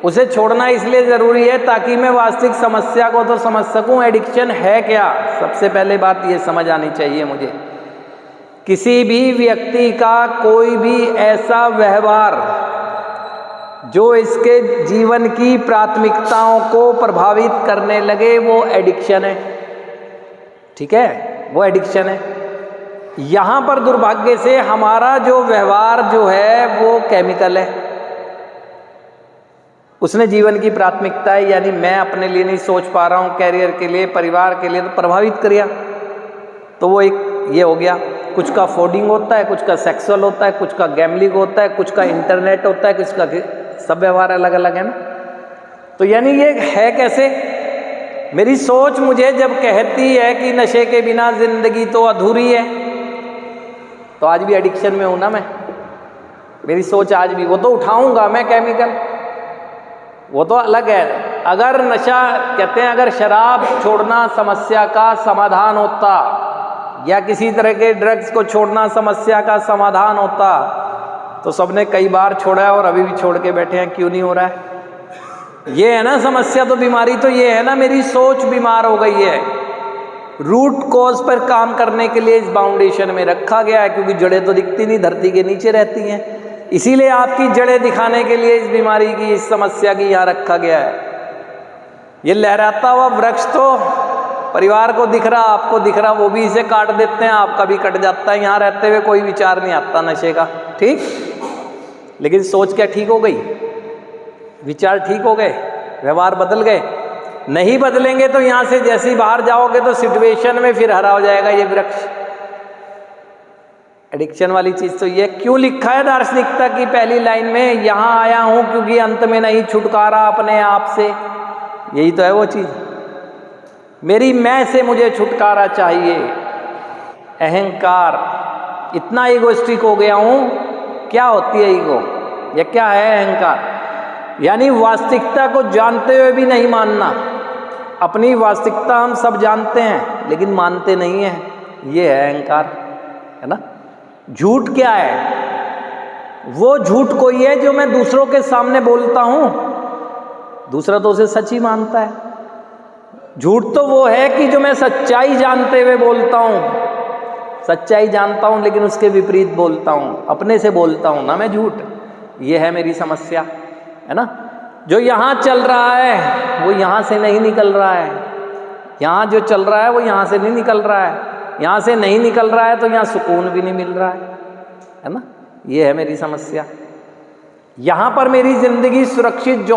उसे छोड़ना इसलिए ज़रूरी है ताकि मैं वास्तविक समस्या को तो समझ सकूं। एडिक्शन है क्या, सबसे पहले बात ये समझ आनी चाहिए मुझे। किसी भी व्यक्ति का कोई भी ऐसा व्यवहार जो इसके जीवन की प्राथमिकताओं को प्रभावित करने लगे, वो एडिक्शन है। ठीक है, वो एडिक्शन है। यहाँ पर दुर्भाग्य से हमारा जो व्यवहार जो है वो केमिकल है। उसने जीवन की प्राथमिकता है, यानी मैं अपने लिए नहीं सोच पा रहा हूँ, कैरियर के लिए, परिवार के लिए, तो प्रभावित करिया। तो वो एक ये हो गया। कुछ का फूडिंग होता है, कुछ का सेक्सुअल होता है, कुछ का गैम्बलिंग होता है, कुछ का इंटरनेट होता है, कुछ का, सब व्यवहार अलग अलग है ना। तो यानी ये है कैसे? मेरी सोच मुझे जब कहती है कि नशे के बिना जिंदगी तो अधूरी है, तो आज भी एडिक्शन में हूं ना मैं। मेरी सोच आज भी, वो तो उठाऊंगा मैं केमिकल, वो तो अलग है। अगर नशा, कहते हैं अगर शराब छोड़ना समस्या का समाधान होता, या किसी तरह के ड्रग्स को छोड़ना समस्या का समाधान होता, तो सबने कई बार छोड़ा है और अभी भी छोड़ के बैठे हैं। क्यों नहीं हो रहा है? ये है ना समस्या। तो बीमारी तो ये है ना, मेरी सोच बीमार हो गई है। रूट कॉज पर काम करने के लिए इस बाउंडेशन में रखा गया है, क्योंकि जड़ें तो दिखती नहीं, धरती के नीचे रहती हैं। इसीलिए आपकी जड़ें दिखाने के लिए इस बीमारी की, इस समस्या की यहाँ रखा गया है। ये लहराता हुआ वृक्ष तो परिवार को दिख रहा, आपको दिख रहा, वो भी इसे काट देते हैं, आपका भी कट जाता है। यहाँ रहते हुए कोई विचार नहीं आता नशे का, ठीक। लेकिन सोच क्या ठीक हो गई? विचार ठीक हो गए, व्यवहार बदल गए? नहीं बदलेंगे तो यहाँ से जैसे ही बाहर जाओगे तो सिचुएशन में फिर हरा हो जाएगा ये वृक्ष। एडिक्शन वाली चीज तो ये क्यों लिखा है दार्शनिकता की पहली लाइन में, यहाँ आया हूं क्योंकि अंत में नहीं छुटकारा अपने आप से। यही तो है वो चीज, मेरी मैं से मुझे छुटकारा चाहिए। अहंकार, इतना ईगोइस्टिक हो गया हूं। क्या होती है ईगो, या क्या है अहंकार? यानी वास्तविकता को जानते हुए भी नहीं मानना। अपनी वास्तविकता हम सब जानते हैं लेकिन मानते नहीं हैं, ये है अहंकार, है ना। झूठ क्या है? वो झूठ कोई है जो मैं दूसरों के सामने बोलता हूं, दूसरा तो उसे सच ही मानता है। झूठ तो वो है कि जो मैं सच्चाई जानते हुए बोलता हूं, सच्चाई जानता हूं लेकिन उसके विपरीत बोलता हूं, अपने से बोलता हूं ना मैं झूठ। ये है मेरी समस्या, है ना। जो यहाँ चल रहा है वो यहाँ से नहीं निकल रहा है, यहाँ जो चल रहा है वो यहाँ से नहीं निकल रहा है, यहाँ से नहीं निकल रहा है तो यहाँ सुकून भी नहीं मिल रहा है ना। ये है मेरी समस्या। यहाँ पर मेरी जिंदगी सुरक्षित जो